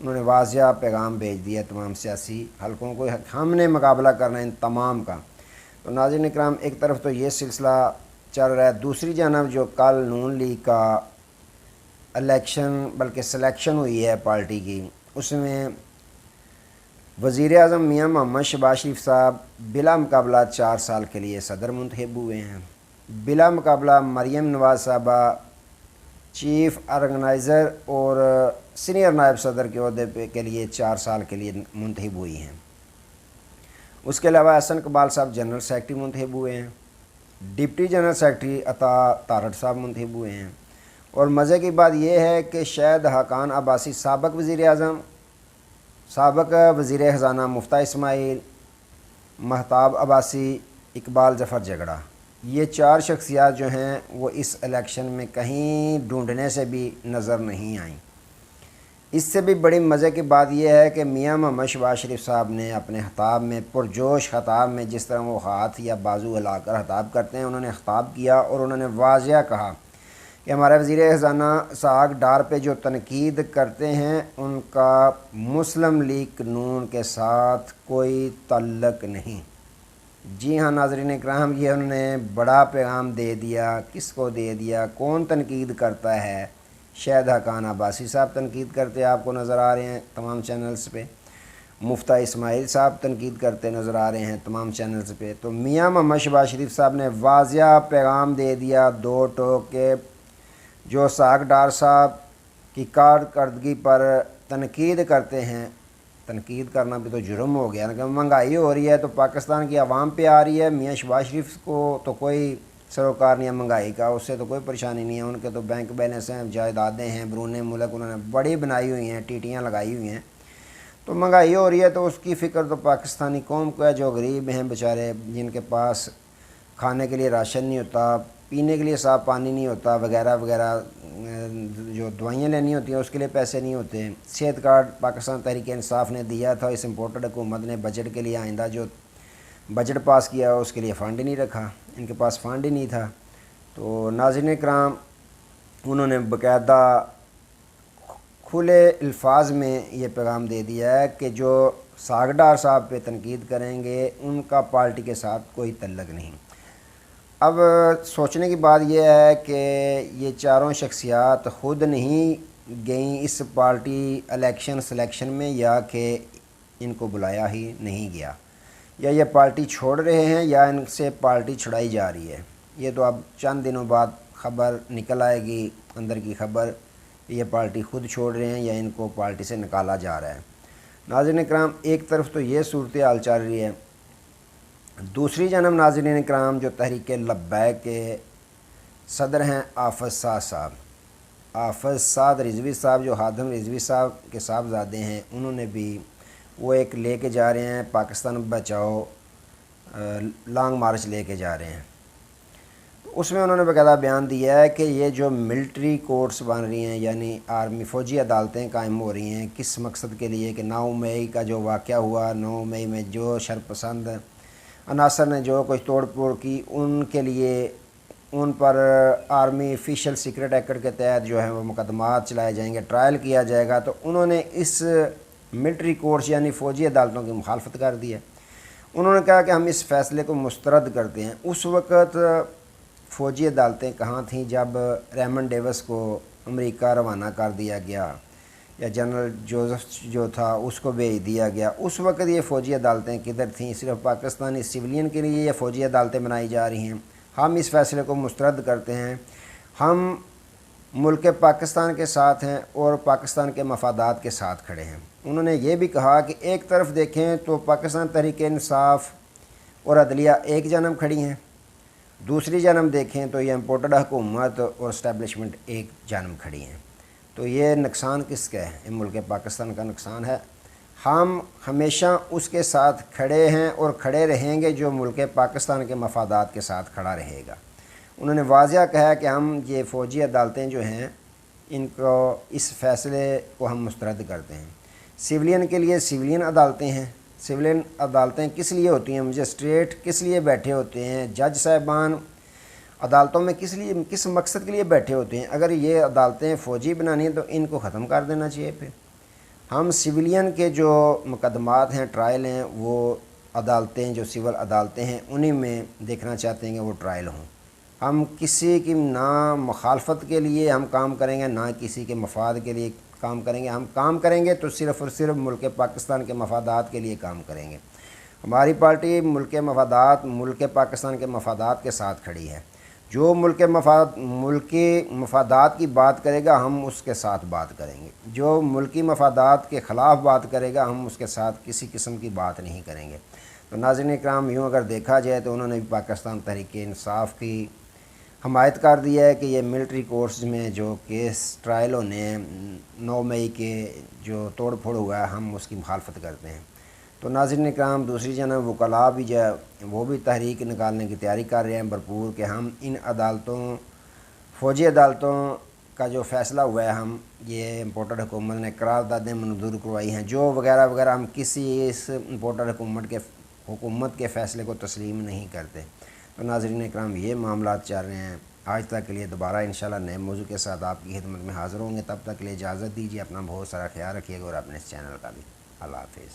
انہوں نے واضح پیغام بھیج دیا تمام سیاسی حلقوں کو، ہم نے مقابلہ کرنا ان تمام کا۔ تو ناظرین اکرام، ایک طرف تو یہ سلسلہ چل رہا ہے، دوسری جانب جو کل نون لیگ کا الیکشن بلکہ سلیکشن ہوئی ہے پارٹی کی، اس میں وزیر اعظم میاں محمد شہباز شریف صاحب بلا مقابلہ 4 سال کے لیے صدر منتخب ہوئے ہیں۔ بلا مقابلہ مریم نواز صاحبہ چیف آرگنائزر اور سینئر نائب صدر کے عہدے کے لیے 4 سال کے لیے منتخب ہوئی ہیں۔ اس کے علاوہ احسن اقبال صاحب جنرل سیکرٹری منتخب ہوئے ہیں، ڈپٹی جنرل سیکرٹری عطا تارڑ صاحب منتخب ہوئے ہیں۔ اور مزے کی بات یہ ہے کہ شاہد حقان عباسی سابق وزیر اعظم، سابق وزیر خزانہ مفتاح اسماعیل، مہتاب عباسی، اقبال ظفر جھگڑا، یہ 4 شخصیات جو ہیں وہ اس الیکشن میں کہیں ڈھونڈنے سے بھی نظر نہیں آئیں۔ اس سے بھی بڑی مزے کی بات یہ ہے کہ میاں محمد شہباز شریف صاحب نے اپنے خطاب میں، پرجوش خطاب میں، جس طرح وہ ہاتھ یا بازو ہلا کر خطاب کرتے ہیں، انہوں نے خطاب کیا اور انہوں نے واضح کہا کہ ہمارے وزیر خزانہ اسحاق ڈار پہ جو تنقید کرتے ہیں ان کا مسلم لیگ نون کے ساتھ کوئی تعلق نہیں۔ جی ہاں ناظرین اکرام، یہ انہوں نے بڑا پیغام دے دیا۔ کس کو دے دیا؟ کون تنقید کرتا ہے؟ شاہد حقان عباسی صاحب تنقید کرتے آپ کو نظر آ رہے ہیں تمام چینلز پہ، مفتاح اسماعیل صاحب تنقید کرتے نظر آ رہے ہیں تمام چینلز پہ۔ تو میاں محمد شہباز شریف صاحب نے واضح پیغام دے دیا 2 ٹوک کے جو اسحاق ڈار صاحب کی کارکردگی پر تنقید کرتے ہیں۔ تنقید کرنا بھی تو جرم ہو گیا، کہ مہنگائی ہو رہی ہے تو پاکستان کی عوام پہ آ رہی ہے، میاں شہباز شریف کو تو کوئی سروکار نہیں ہے مہنگائی کا، اس سے تو کوئی پریشانی نہیں ہے، ان کے تو بینک بیلنس ہیں، جائیدادیں ہیں، بیرون ملک انہوں نے بڑی بنائی ہوئی ہیں، ٹیٹیاں لگائی ہوئی ہیں۔ تو مہنگائی ہو رہی ہے تو اس کی فکر تو پاکستانی قوم کو ہے، جو غریب ہیں بیچارے، جن کے پاس کھانے کے لیے راشن نہیں ہوتا، پینے کے لیے صاف پانی نہیں ہوتا، وغیرہ وغیرہ، جو دوائیاں لینی ہوتی ہیں اس کے لیے پیسے نہیں ہوتے۔ صحت کارڈ پاکستان تحریک انصاف نے دیا تھا، اس امپورٹڈ حکومت نے بجٹ کے لیے آئندہ جو بجٹ پاس کیا اس کے لیے فنڈ ہی نہیں رکھا، ان کے پاس فنڈ ہی نہیں تھا۔ تو ناظرین کرام، انہوں نے باقاعدہ کھلے الفاظ میں یہ پیغام دے دیا ہے کہ جو اسحاق ڈار صاحب پہ تنقید کریں گے ان کا پارٹی کے ساتھ کوئی تعلق نہیں۔ اب سوچنے کی بات یہ ہے کہ یہ 4 شخصیات خود نہیں گئیں اس پارٹی الیکشن سلیکشن میں، یا کہ ان کو بلایا ہی نہیں گیا، یا یہ پارٹی چھوڑ رہے ہیں یا ان سے پارٹی چھڑائی جا رہی ہے۔ یہ تو اب چند دنوں بعد خبر نکل آئے گی، اندر کی خبر، کہ یہ پارٹی خود چھوڑ رہے ہیں یا ان کو پارٹی سے نکالا جا رہا ہے۔ ناظرین اکرام، ایک طرف تو یہ صورتحال چل رہی ہے، دوسری جانب ناظرین اکرام جو تحریک لبیک کے صدر ہیں آفز سعد صاحب، آفز سعد رضوی صاحب جو خادم رضوی صاحب کے صاحبزادے ہیں، انہوں نے بھی وہ ایک لے کے جا رہے ہیں پاکستان بچاؤ لانگ مارچ لے کے جا رہے ہیں۔ اس میں انہوں نے باقاعدہ بیان دیا ہے کہ یہ جو ملٹری کورٹس بن رہی ہیں، یعنی آرمی فوجی عدالتیں قائم ہو رہی ہیں، کس مقصد کے لیے؟ کہ 9 مئی کا جو واقعہ ہوا، 9 مئی میں جو شرپسند عناصر نے جو کچھ توڑ پھوڑ کی، ان کے لیے ان پر آرمی آفیشل سیکرٹ ایکٹ کے تحت جو ہے وہ مقدمات چلائے جائیں گے، ٹرائل کیا جائے گا۔ تو انہوں نے اس ملٹری کورٹس یعنی فوجی عدالتوں کی مخالفت کر دی ہے۔ انہوں نے کہا کہ ہم اس فیصلے کو مسترد کرتے ہیں۔ اس وقت فوجی عدالتیں کہاں تھیں جب ریمنڈ ڈیوس کو امریکہ روانہ کر دیا گیا، یا جنرل جوزف جو تھا اس کو بھیج دیا گیا؟ اس وقت یہ فوجی عدالتیں کدھر تھیں؟ صرف پاکستانی سویلین کے لیے یہ فوجی عدالتیں بنائی جا رہی ہیں۔ ہم اس فیصلے کو مسترد کرتے ہیں، ہم ملک پاکستان کے ساتھ ہیں اور پاکستان کے مفادات کے ساتھ کھڑے ہیں۔ انہوں نے یہ بھی کہا کہ ایک طرف دیکھیں تو پاکستان تحریک انصاف اور عدلیہ ایک جانب کھڑی ہیں، دوسری جانب دیکھیں تو یہ امپورٹڈ حکومت اور اسٹیبلشمنٹ ایک جانب کھڑی ہیں۔ تو یہ نقصان کس کا ہے؟ ملک پاکستان کا نقصان ہے۔ ہم ہمیشہ اس کے ساتھ کھڑے ہیں اور کھڑے رہیں گے جو ملک پاکستان کے مفادات کے ساتھ کھڑا رہے گا۔ انہوں نے واضح کہا کہ ہم یہ فوجی عدالتیں جو ہیں ان کو اس فیصلے کو ہم مسترد کرتے ہیں۔ سویلین کے لیے سویلین عدالتیں ہیں، سویلین عدالتیں کس لیے ہوتی ہیں؟ مجسٹریٹ کس لیے بیٹھے ہوتے ہیں؟ جج صاحبان عدالتوں میں کس مقصد کے لیے بیٹھے ہوتے ہیں؟ اگر یہ عدالتیں فوجی بنانی ہیں تو ان کو ختم کر دینا چاہیے پھر۔ ہم سویلین کے جو مقدمات ہیں، ٹرائل ہیں، وہ عدالتیں جو سول عدالتیں ہیں انہی میں دیکھنا چاہتے ہیں کہ وہ ٹرائل ہوں۔ ہم کسی کی نہ مخالفت کے لیے ہم کام کریں گے، نہ کسی کے مفاد کے لیے کام کریں گے۔ ہم کام کریں گے تو صرف اور صرف ملک پاکستان کے مفادات کے لیے کام کریں گے۔ ہماری پارٹی ملک پاکستان کے مفادات کے ساتھ کھڑی ہے۔ جو ملکی مفادات کی بات کرے گا ہم اس کے ساتھ بات کریں گے، جو ملکی مفادات کے خلاف بات کرے گا ہم اس کے ساتھ کسی قسم کی بات نہیں کریں گے۔ تو ناظرین اکرام، یوں اگر دیکھا جائے تو انہوں نے بھی پاکستان تحریک انصاف کی حمایت کر دی ہے کہ یہ ملٹری کورٹس میں جو کیس ٹرائل ہونے ہیں 9 مئی کے جو توڑ پھوڑ ہوا ہے ہم اس کی مخالفت کرتے ہیں۔ تو ناظرین اکرام، دوسری جانب وکلاء بھی جو ہے وہ بھی تحریک نکالنے کی تیاری کر رہے ہیں بھرپور کہ ہم ان عدالتوں، فوجی عدالتوں کا جو فیصلہ ہوا ہے، ہم یہ امپورٹڈ حکومت نے قراردادیں منظور کروائی ہیں جو وغیرہ وغیرہ، ہم کسی اس امپورٹڈ حکومت کے فیصلے کو تسلیم نہیں کرتے۔ تو ناظرین اکرام، یہ معاملات چل رہے ہیں۔ آج تک کے لیے دوبارہ انشاءاللہ نئے موضوع کے ساتھ آپ کی خدمت میں حاضر ہوں گے۔ تب تک کے لیے اجازت دیجیے، اپنا بہت سارا خیال رکھیے گا اور اپنے اس چینل کا بھی۔ اللہ حافظ۔